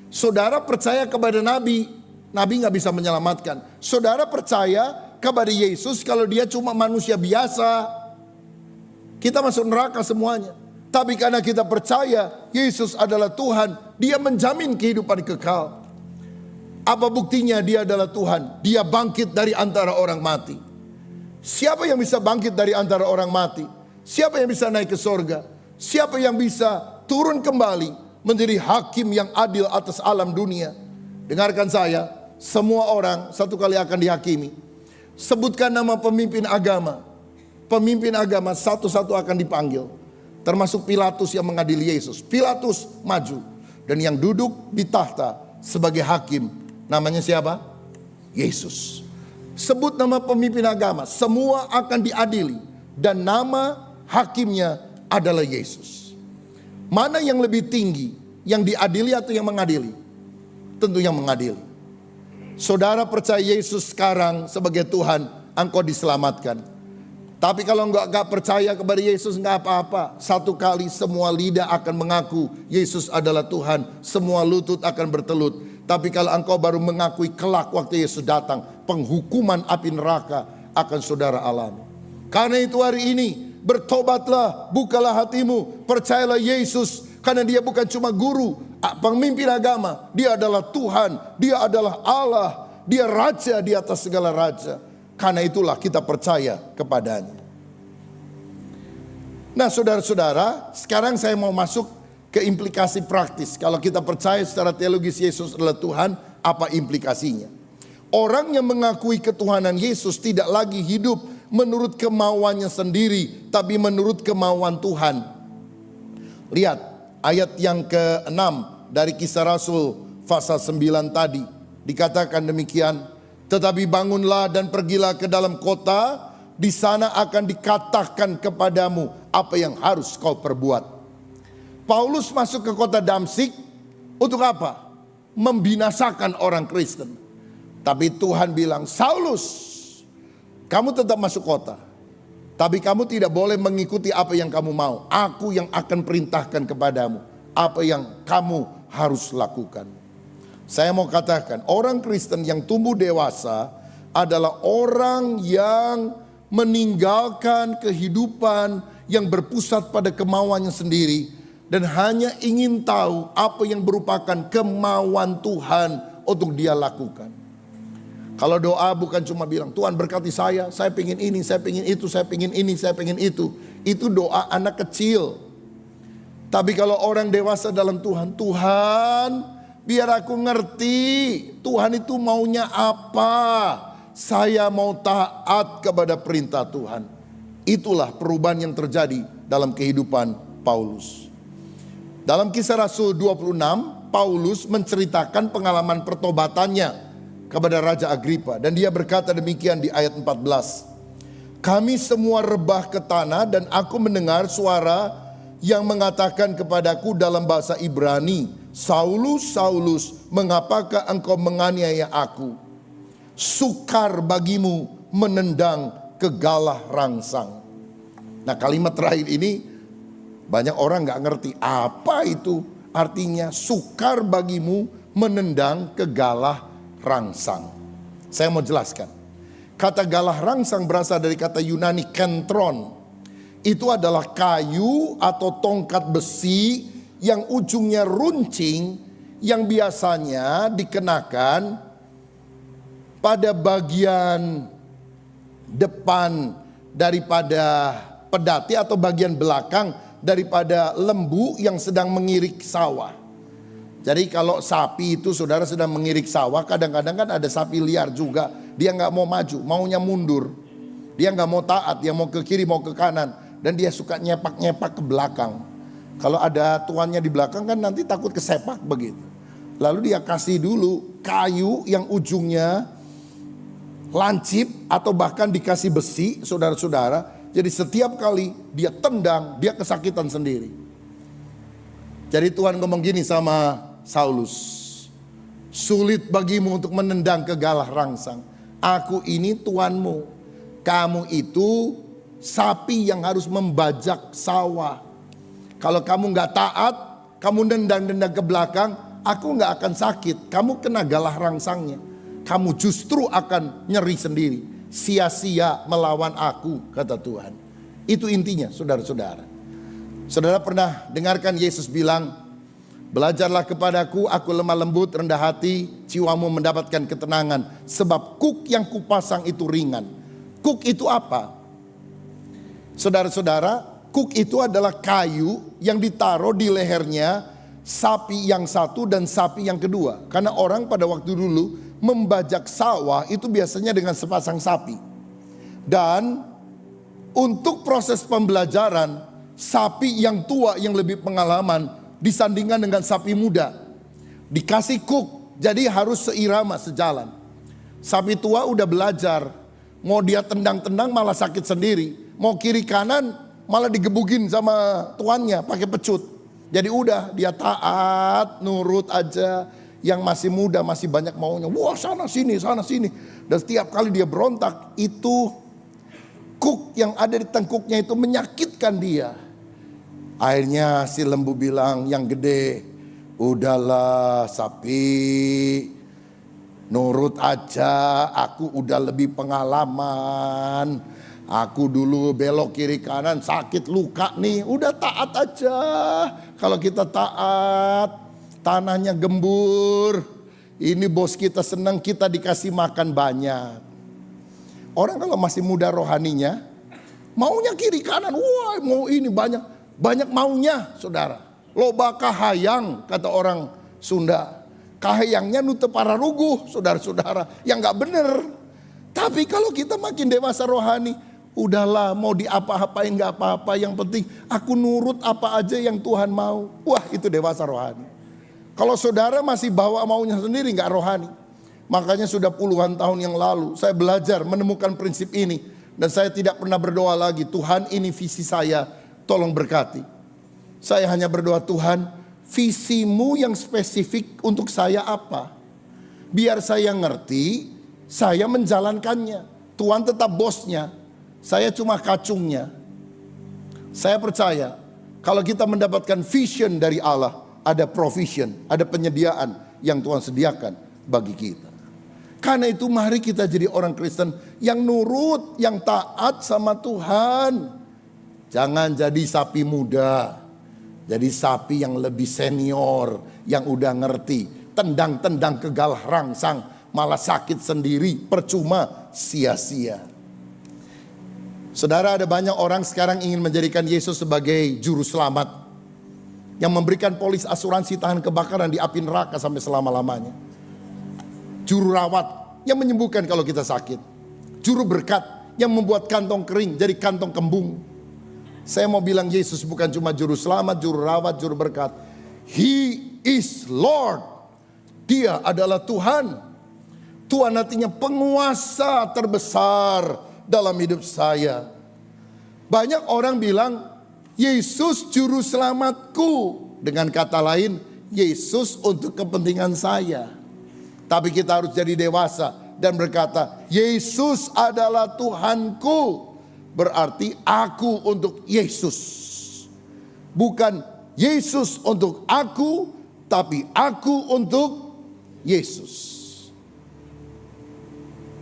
Saudara percaya kepada Nabi, Nabi gak bisa menyelamatkan. Saudara percaya kepada Yesus kalau dia cuma manusia biasa, kita masuk neraka semuanya. Tapi karena kita percaya Yesus adalah Tuhan, dia menjamin kehidupan kekal. Apa buktinya dia adalah Tuhan? Dia bangkit dari antara orang mati. Siapa yang bisa bangkit dari antara orang mati? Siapa yang bisa naik ke sorga? Siapa yang bisa turun kembali menjadi hakim yang adil atas alam dunia? Dengarkan saya, semua orang satu kali akan dihakimi. Sebutkan nama pemimpin agama. Pemimpin agama satu-satu akan dipanggil. Termasuk Pilatus yang mengadili Yesus. Pilatus maju. Dan yang duduk di tahta sebagai hakim, namanya siapa? Yesus. Sebut nama pemimpin agama, semua akan diadili. Dan nama hakimnya adalah Yesus. Mana yang lebih tinggi? Yang diadili atau yang mengadili? Tentu yang mengadili. Saudara percaya Yesus sekarang sebagai Tuhan, engkau diselamatkan. Tapi kalau enggak percaya kepada Yesus, enggak apa-apa. Satu kali semua lidah akan mengaku Yesus adalah Tuhan. Semua lutut akan bertelut. Tapi kalau engkau baru mengakui kelak waktu Yesus datang, penghukuman api neraka akan saudara alami. Karena itu hari ini bertobatlah, bukalah hatimu, percayalah Yesus. Karena dia bukan cuma guru, pemimpin agama, dia adalah Tuhan, dia adalah Allah, dia raja di atas segala raja. Karena itulah kita percaya kepadanya. Nah saudara-saudara, sekarang saya mau masuk ke implikasi praktis. Kalau kita percaya secara teologis Yesus adalah Tuhan, apa implikasinya? Orang yang mengakui ketuhanan Yesus tidak lagi hidup menurut kemauannya sendiri, tapi menurut kemauan Tuhan. Lihat ayat yang ke-6 dari Kisah Rasul pasal 9 tadi. Dikatakan demikian, tetapi bangunlah dan pergilah ke dalam kota, di sana akan dikatakan kepadamu apa yang harus kau perbuat. Paulus masuk ke kota Damsyik untuk apa? Membinasakan orang Kristen. Tapi Tuhan bilang, Saulus, kamu tetap masuk kota, tapi kamu tidak boleh mengikuti apa yang kamu mau. Aku yang akan perintahkan kepadamu apa yang kamu harus lakukan. Saya mau katakan, orang Kristen yang tumbuh dewasa adalah orang yang meninggalkan kehidupan yang berpusat pada kemauannya sendiri dan hanya ingin tahu apa yang merupakan kemauan Tuhan untuk dia lakukan. Kalau doa bukan cuma bilang, Tuhan berkati saya pengen ini, saya pengen itu, saya pengen ini, saya pengen itu. Itu doa anak kecil. Tapi kalau orang dewasa dalam Tuhan, Tuhan biar aku ngerti Tuhan itu maunya apa. Saya mau taat kepada perintah Tuhan. Itulah perubahan yang terjadi dalam kehidupan Paulus. Dalam Kisah Rasul 26, Paulus menceritakan pengalaman pertobatannya kepada Raja Agripa, dan dia berkata demikian di ayat 14. Kami semua rebah ke tanah dan aku mendengar suara yang mengatakan kepadaku dalam bahasa Ibrani, Saulus, Saulus, mengapakah engkau menganiaya aku? Sukar bagimu menendang kegalah rangsang. Nah kalimat terakhir ini banyak orang gak ngerti apa itu artinya, sukar bagimu menendang kegalah rangsang. Saya mau jelaskan. Kata galah rangsang berasal dari kata Yunani kentron. Itu adalah kayu atau tongkat besi yang ujungnya runcing, yang biasanya dikenakan pada bagian depan daripada pedati atau bagian belakang daripada lembu yang sedang mengirik sawah. Jadi kalau sapi itu saudara sedang mengirik sawah, kadang-kadang kan ada sapi liar juga. Dia gak mau maju, maunya mundur. Dia gak mau taat, dia mau ke kiri, mau ke kanan. Dan dia suka nyepak-nyepak ke belakang. Kalau ada tuannya di belakang kan nanti takut kesepak begitu. Lalu dia kasih dulu kayu yang ujungnya lancip atau bahkan dikasih besi, saudara-saudara. Jadi setiap kali dia tendang, dia kesakitan sendiri. Jadi Tuhan ngomong gini sama Saulus, sulit bagimu untuk menendang kegalah rangsang. Aku ini Tuanmu. Kamu itu sapi yang harus membajak sawah. Kalau kamu gak taat, kamu nendang-nendang ke belakang, aku gak akan sakit. Kamu kena galah rangsangnya. Kamu justru akan nyeri sendiri. Sia-sia melawan aku, kata Tuhan. Itu intinya saudara-saudara. Saudara pernah dengarkan Yesus bilang, belajarlah kepadaku, aku lemah lembut, rendah hati, jiwamu mendapatkan ketenangan. Sebab kuk yang kupasang itu ringan. Kuk itu apa? Saudara-saudara, kuk itu adalah kayu yang ditaruh di lehernya sapi yang satu dan sapi yang kedua. Karena orang pada waktu dulu membajak sawah itu biasanya dengan sepasang sapi. Dan untuk proses pembelajaran, sapi yang tua yang lebih pengalaman disandingkan dengan sapi muda. Dikasih kuk, jadi harus seirama, sejalan. Sapi tua udah belajar, mau dia tendang-tendang malah sakit sendiri. Mau kiri kanan malah digebugin sama tuannya pakai pecut. Jadi udah dia taat, nurut aja. Yang masih muda masih banyak maunya. Wah sana sini, sana sini. Dan setiap kali dia berontak, itu kuk yang ada di tengkuknya itu menyakitkan dia. Akhirnya si lembu bilang yang gede, udahlah sapi, Nurut aja, aku udah lebih pengalaman. Aku dulu belok kiri kanan sakit luka nih, udah taat aja. Kalau kita taat, tanahnya gembur. Ini bos kita senang, kita dikasih makan banyak. Orang kalau masih muda rohaninya, maunya kiri kanan, wah mau ini banyak maunya saudara. Loba kahayang kata orang Sunda. Kahayangnya nutup para ruguh saudara-saudara, yang gak bener. Tapi kalau kita makin dewasa rohani, udahlah mau diapa-apain gak apa-apa, yang penting aku nurut apa aja yang Tuhan mau. Wah itu dewasa rohani. Kalau saudara masih bawa maunya sendiri gak rohani. Makanya sudah puluhan tahun yang lalu saya belajar menemukan prinsip ini. Dan saya tidak pernah berdoa lagi, Tuhan ini visi saya, tolong berkati. Saya hanya berdoa, Tuhan visimu yang spesifik untuk saya apa? Biar saya ngerti, saya menjalankannya. Tuhan tetap bosnya, saya cuma kacungnya. Saya percaya kalau kita mendapatkan vision dari Allah, ada provision, ada penyediaan yang Tuhan sediakan bagi kita. Karena itu mari kita jadi orang Kristen yang nurut, yang taat sama Tuhan. Jangan jadi sapi muda. Jadi sapi yang lebih senior, yang udah ngerti. Tendang-tendang kegal rangsang, malah sakit sendiri, percuma, sia-sia. Saudara, ada banyak orang sekarang ingin menjadikan Yesus sebagai juru selamat. Yang memberikan polis asuransi tahan kebakaran di api neraka sampai selama-lamanya. Juru rawat yang menyembuhkan kalau kita sakit. Juru berkat yang membuat kantong kering jadi kantong kembung. Saya mau bilang Yesus bukan cuma juru selamat, juru rawat, juru berkat. He is Lord. Dia adalah Tuhan. Tuhan artinya penguasa terbesar dalam hidup saya. Banyak orang bilang Yesus juru selamatku. Dengan kata lain, Yesus untuk kepentingan saya. Tapi kita harus jadi dewasa dan berkata, Yesus adalah Tuhanku. Berarti aku untuk Yesus. Bukan Yesus untuk aku, tapi aku untuk Yesus.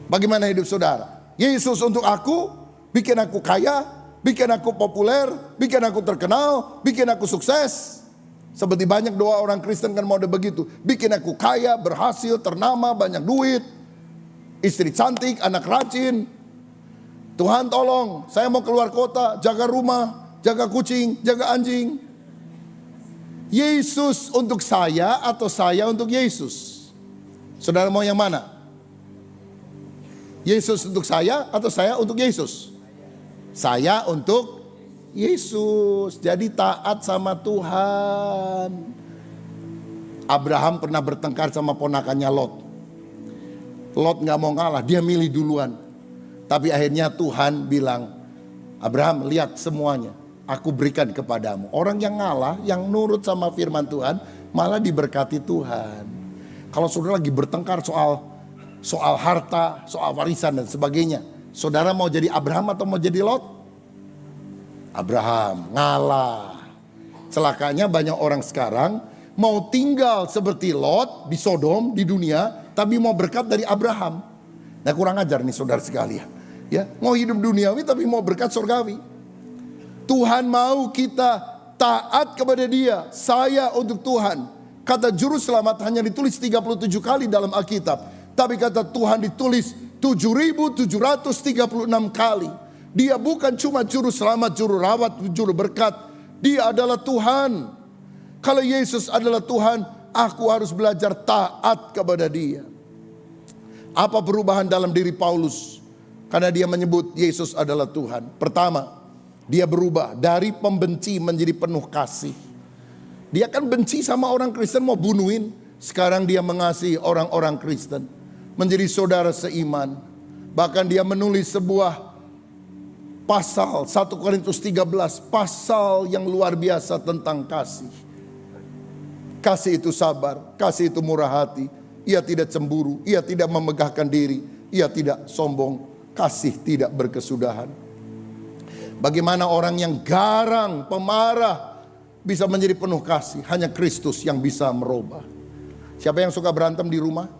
Bagaimana hidup saudara? Yesus untuk aku, bikin aku kaya, bikin aku populer, bikin aku terkenal, bikin aku sukses. Seperti banyak doa orang Kristen kan mode begitu. Bikin aku kaya, berhasil, ternama, banyak duit, istri cantik, anak rajin. Tuhan tolong, saya mau keluar kota, jaga rumah, jaga kucing, jaga anjing. Yesus untuk saya atau saya untuk Yesus? Saudara mau yang mana? Yesus untuk saya atau saya untuk Yesus? Saya untuk Yesus. Jadi taat sama Tuhan. Abraham pernah bertengkar sama ponakannya Lot. Lot gak mau ngalah, dia milih duluan. Tapi akhirnya Tuhan bilang, Abraham lihat semuanya, aku berikan kepadamu. Orang yang ngalah, yang nurut sama firman Tuhan, malah diberkati Tuhan. Kalau saudara lagi bertengkar soal harta, soal warisan dan sebagainya, saudara mau jadi Abraham atau mau jadi Lot? Abraham, ngalah. Celakanya banyak orang sekarang mau tinggal seperti Lot di Sodom, di dunia, tapi mau berkat dari Abraham. Nah kurang ajar nih saudara sekalian. Ya, mau hidup duniawi tapi mau berkat surgawi. Tuhan mau kita taat kepada Dia. Saya untuk Tuhan. Kata juru selamat hanya ditulis 37 kali dalam Alkitab. Tapi kata Tuhan ditulis 7.736 kali. Dia bukan cuma juru selamat, juru rawat, juru berkat. Dia adalah Tuhan. Kalau Yesus adalah Tuhan, aku harus belajar taat kepada Dia. Apa perubahan dalam diri Paulus? Karena dia menyebut Yesus adalah Tuhan. Pertama, dia berubah dari pembenci menjadi penuh kasih. Dia kan benci sama orang Kristen, mau bunuhin. Sekarang dia mengasihi orang-orang Kristen. Menjadi saudara seiman. Bahkan dia menulis sebuah pasal 1 Korintus 13. Pasal yang luar biasa tentang kasih. Kasih itu sabar, kasih itu murah hati. Ia tidak cemburu, ia tidak memegahkan diri, ia tidak sombong. Kasih tidak berkesudahan. Bagaimana orang yang garang, pemarah bisa menjadi penuh kasih? Hanya Kristus yang bisa merubah. Siapa yang suka berantem di rumah?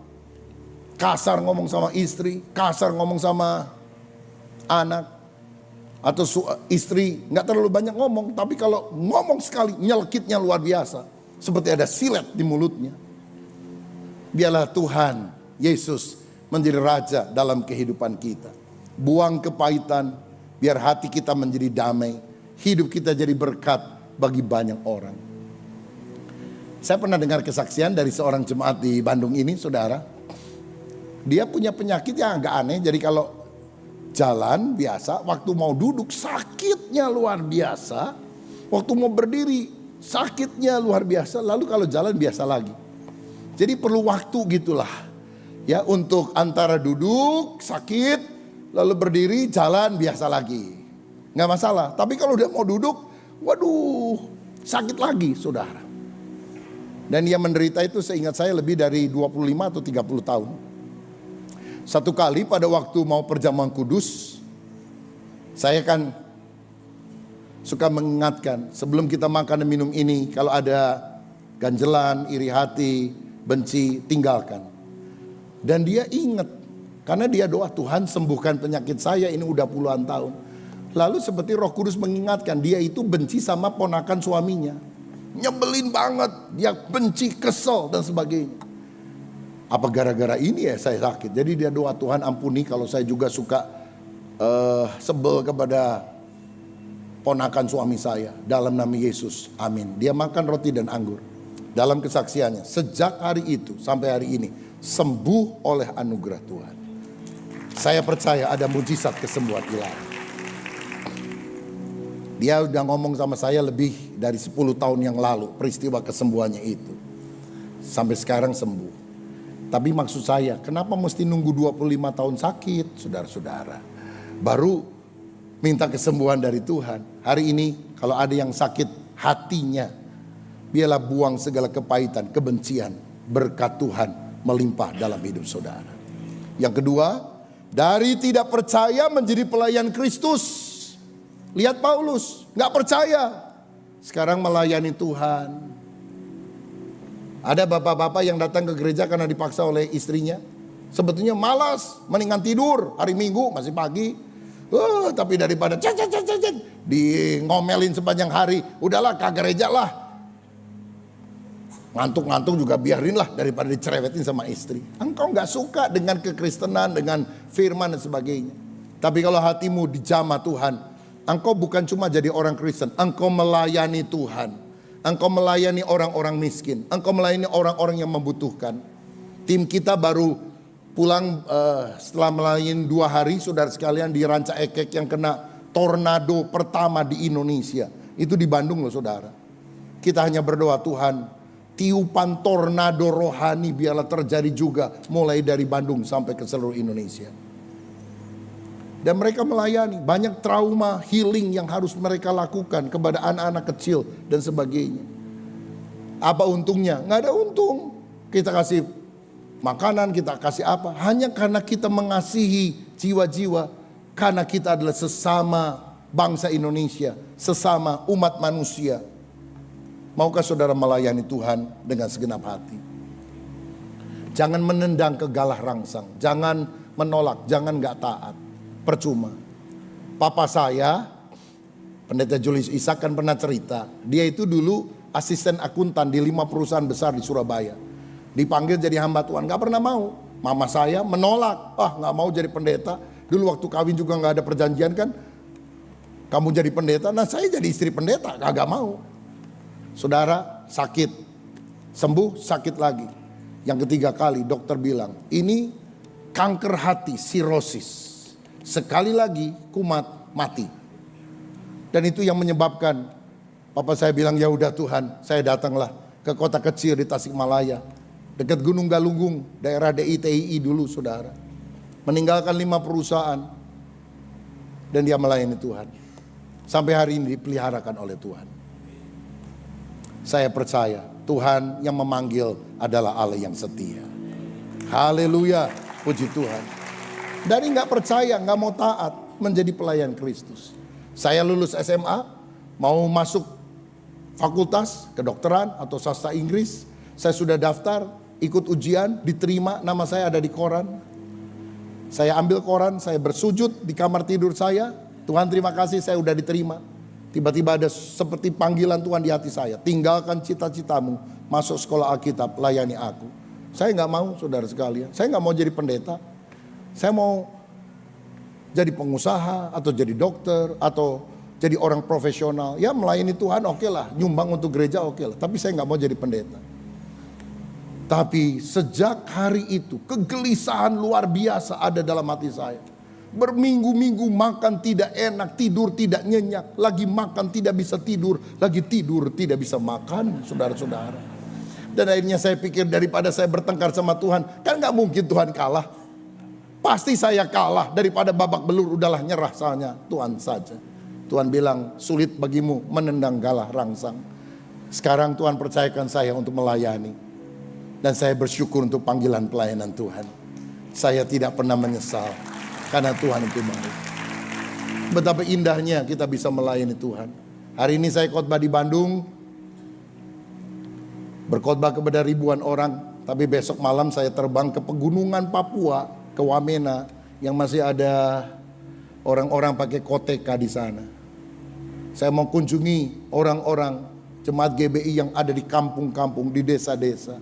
kasar ngomong sama istri, kasar ngomong sama anak. Atau istri nggak terlalu banyak ngomong, tapi kalau ngomong sekali nyelkitnya luar biasa. Seperti ada silet di mulutnya. Biarlah Tuhan Yesus menjadi raja dalam kehidupan kita. Buang kepahitan, biar hati kita menjadi damai. Hidup kita jadi berkat bagi banyak orang. Saya pernah dengar kesaksian dari seorang jemaat di Bandung ini, saudara. Dia punya penyakit yang agak aneh, jadi kalau jalan biasa, waktu mau duduk sakitnya luar biasa. Waktu mau berdiri sakitnya luar biasa. Lalu kalau jalan biasa lagi. Jadi perlu waktu gitulah. Ya, untuk antara duduk sakit, lalu berdiri jalan biasa lagi. Nggak masalah. Tapi kalau udah mau duduk, waduh sakit lagi, saudara. Dan dia menderita itu seingat saya lebih dari 25 atau 30 tahun. Satu kali pada waktu mau perjamuan kudus, saya kan suka mengingatkan sebelum kita makan dan minum ini, kalau ada ganjelan, iri hati, benci, tinggalkan. Dan dia ingat, karena dia doa, Tuhan sembuhkan penyakit saya ini udah puluhan tahun. Lalu seperti Roh Kudus mengingatkan, dia itu benci sama ponakan suaminya. Nyebelin banget, dia benci, kesel dan sebagainya. Apa gara-gara ini ya saya sakit? Jadi dia doa, Tuhan ampuni kalau saya juga suka sebel kepada ponakan suami saya. Dalam nama Yesus, amin. Dia makan roti dan anggur. Dalam kesaksiannya, sejak hari itu sampai hari ini, sembuh oleh anugerah Tuhan. Saya percaya ada mujizat kesembuhan ilahi. Dia udah ngomong sama saya lebih dari 10 tahun yang lalu peristiwa kesembuhannya itu. Sampai sekarang sembuh. Tapi maksud saya, kenapa mesti nunggu 25 tahun sakit, saudara-saudara? Baru minta kesembuhan dari Tuhan. Hari ini kalau ada yang sakit hatinya, biarlah buang segala kepahitan, kebencian. Berkat Tuhan melimpah dalam hidup saudara. Yang kedua, dari tidak percaya menjadi pelayan Kristus. Lihat Paulus, gak percaya. Sekarang melayani Tuhan. Ada bapak-bapak yang datang ke gereja karena dipaksa oleh istrinya. Sebetulnya malas, mendingan tidur hari Minggu masih pagi. Tapi daripada di ngomelin sepanjang hari, udahlah ke gereja lah. Ngantuk-ngantuk juga biarin lah daripada dicerewetin sama istri. Engkau gak suka dengan kekristenan, dengan firman dan sebagainya. Tapi kalau hatimu dijamah Tuhan, engkau bukan cuma jadi orang Kristen, engkau melayani Tuhan. Engkau melayani orang-orang miskin. Engkau melayani orang-orang yang membutuhkan. Tim kita baru pulang setelah melayani 2 hari, saudara sekalian, di Ranca Ekek yang kena tornado pertama di Indonesia. Itu di Bandung loh saudara. Kita hanya berdoa, Tuhan, tiupan tornado rohani biarlah terjadi juga mulai dari Bandung sampai ke seluruh Indonesia. Dan mereka melayani, banyak trauma healing yang harus mereka lakukan kepada anak-anak kecil dan sebagainya. Apa untungnya? Nggak ada untung. Kita kasih makanan, kita kasih apa? Hanya karena kita mengasihi jiwa-jiwa. Karena kita adalah sesama bangsa Indonesia, sesama umat manusia. Maukah saudara melayani Tuhan dengan segenap hati? Jangan menendang ke galah rangsang, jangan menolak, jangan gak taat. Percuma. Papa saya, Pendeta Julius Ishak kan pernah cerita. Dia itu dulu asisten akuntan di 5 perusahaan besar di Surabaya. Dipanggil jadi hamba Tuhan, gak pernah mau. Mama saya menolak, gak mau jadi pendeta. Dulu waktu kawin juga gak ada perjanjian kan. Kamu jadi pendeta, nah saya jadi istri pendeta, gak mau. Saudara sakit, sembuh sakit lagi. Yang ketiga kali dokter bilang, ini kanker hati, sirosis. Sekali lagi kumat, mati. Dan itu yang menyebabkan papa saya bilang, ya udah Tuhan, saya datanglah ke kota kecil di Tasikmalaya, dekat Gunung Galunggung, daerah DITII dulu saudara. Meninggalkan 5 perusahaan dan dia melayani Tuhan. Sampai hari ini dipeliharakan oleh Tuhan. Saya percaya Tuhan yang memanggil adalah Allah yang setia. Haleluya, puji Tuhan. Dari gak percaya, gak mau taat, menjadi pelayan Kristus. Saya lulus SMA, mau masuk fakultas kedokteran atau sastra Inggris. Saya sudah daftar, ikut ujian, diterima, nama saya ada di koran. Saya ambil koran, saya bersujud di kamar tidur saya. Tuhan terima kasih saya udah diterima. Tiba-tiba ada seperti panggilan Tuhan di hati saya. Tinggalkan cita-citamu, masuk sekolah Alkitab, layani aku. Saya nggak mau, saudara sekalian. Saya nggak mau jadi pendeta. Saya mau jadi pengusaha atau jadi dokter atau jadi orang profesional. Ya melayani Tuhan oke lah, nyumbang untuk gereja oke lah. Tapi saya nggak mau jadi pendeta. Tapi sejak hari itu kegelisahan luar biasa ada dalam hati saya. Berminggu-minggu makan tidak enak, tidur tidak nyenyak. Lagi makan tidak bisa tidur, lagi tidur tidak bisa makan, saudara-saudara. Dan akhirnya saya pikir daripada saya bertengkar sama Tuhan, kan gak mungkin Tuhan kalah. Pasti saya kalah, daripada babak belur udahlah nyerah saja Tuhan saja. Tuhan bilang sulit bagimu menendang galah rangsang. Sekarang Tuhan percayakan saya untuk melayani. Dan saya bersyukur untuk panggilan pelayanan Tuhan. Saya tidak pernah menyesal. Karena Tuhan itu baik. Betapa indahnya kita bisa melayani Tuhan. Hari ini saya khotbah di Bandung. Berkhotbah kepada ribuan orang. Tapi besok malam saya terbang ke pegunungan Papua. Ke Wamena. Yang masih ada orang-orang pakai koteka di sana. Saya mau kunjungi orang-orang jemaat GBI yang ada di kampung-kampung, di desa-desa.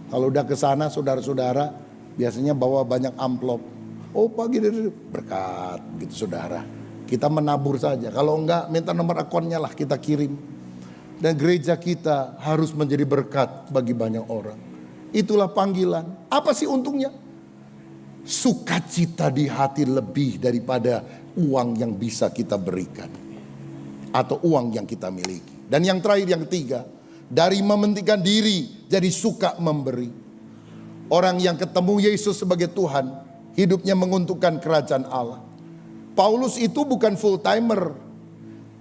Kalau udah ke sana saudara-saudara biasanya bawa banyak amplop. Oh pagi berkat gitu saudara. Kita menabur saja. Kalau enggak minta nomor akunnya lah kita kirim. Dan gereja kita harus menjadi berkat bagi banyak orang. Itulah panggilan. Apa sih untungnya? Sukacita di hati lebih daripada uang yang bisa kita berikan. Atau uang yang kita miliki. Dan yang terakhir yang ketiga. Dari mementingkan diri jadi suka memberi. Orang yang ketemu Yesus sebagai Tuhan. Hidupnya menguntungkan kerajaan Allah. Paulus itu bukan full timer.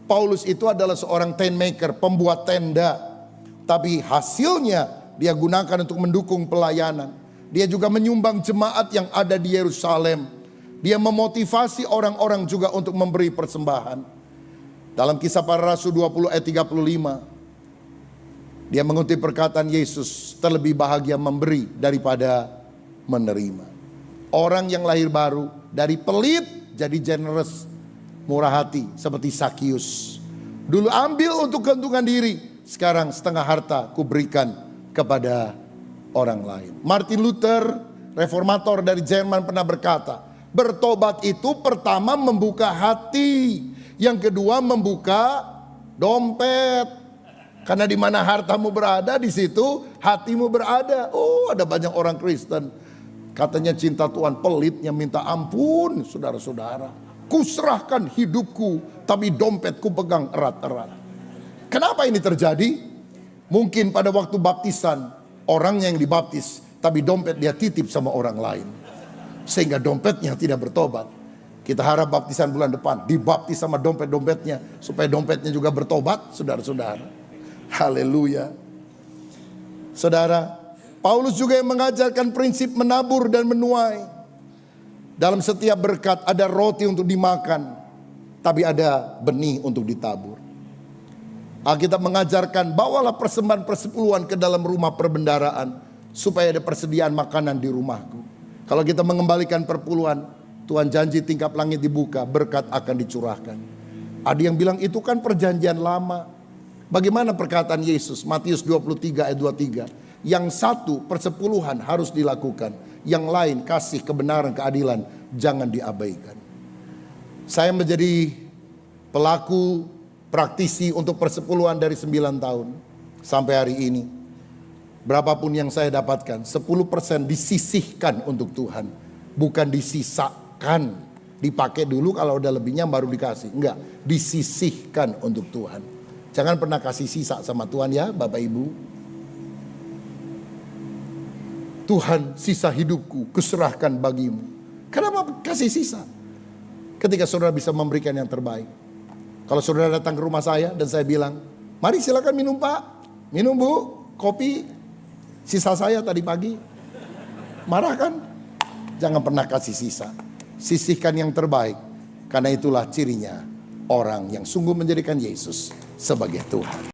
Paulus itu adalah seorang tent maker, pembuat tenda. Tapi hasilnya dia gunakan untuk mendukung pelayanan. Dia juga menyumbang jemaat yang ada di Yerusalem. Dia memotivasi orang-orang juga untuk memberi persembahan. Dalam Kisah Para Rasul 20 ayat 35. Dia mengutip perkataan Yesus, terlebih bahagia memberi daripada menerima. Orang yang lahir baru dari pelit jadi generous, murah hati seperti Sakius. Dulu ambil untuk keuntungan diri, sekarang setengah harta kuberikan kepada orang lain. Martin Luther, reformator dari Jerman pernah berkata, bertobat itu pertama membuka hati, yang kedua membuka dompet. Karena di mana hartamu berada, di situ hatimu berada. Oh, ada banyak orang Kristen. Katanya cinta Tuhan, pelitnya minta ampun, saudara-saudara. Kuserahkan hidupku, tapi dompetku pegang erat-erat. Kenapa ini terjadi? Mungkin pada waktu baptisan, orangnya yang dibaptis, tapi dompet dia titip sama orang lain. Sehingga dompetnya tidak bertobat. Kita harap baptisan bulan depan, dibaptis sama dompet-dompetnya. Supaya dompetnya juga bertobat, saudara-saudara. Haleluya. Saudara, Paulus juga yang mengajarkan prinsip menabur dan menuai. Dalam setiap berkat ada roti untuk dimakan, tapi ada benih untuk ditabur. Alkitab mengajarkan bawalah persembahan persepuluhan ke dalam rumah perbendaharaan supaya ada persediaan makanan di rumahku. Kalau kita mengembalikan perpuluhan, Tuhan janji tingkap langit dibuka, berkat akan dicurahkan. Ada yang bilang itu kan perjanjian lama. Bagaimana perkataan Yesus? Matius 23 ayat 23. Yang satu persepuluhan harus dilakukan. Yang lain kasih, kebenaran, keadilan jangan diabaikan. Saya menjadi pelaku praktisi untuk persepuluhan dari 9 tahun sampai hari ini. Berapapun yang saya dapatkan, 10% disisihkan untuk Tuhan. Bukan disisakan, dipakai dulu kalau udah lebihnya baru dikasih. Enggak, disisihkan untuk Tuhan. Jangan pernah kasih sisa sama Tuhan ya Bapak Ibu. Tuhan, sisa hidupku kuserahkan bagimu. Kenapa kasih sisa? Ketika saudara bisa memberikan yang terbaik. Kalau saudara datang ke rumah saya dan saya bilang, mari silakan minum Pak, minum Bu, kopi. Sisa saya tadi pagi. Marah kan? Jangan pernah kasih sisa. Sisihkan yang terbaik. Karena itulah cirinya orang yang sungguh menjadikan Yesus sebagai Tuhan.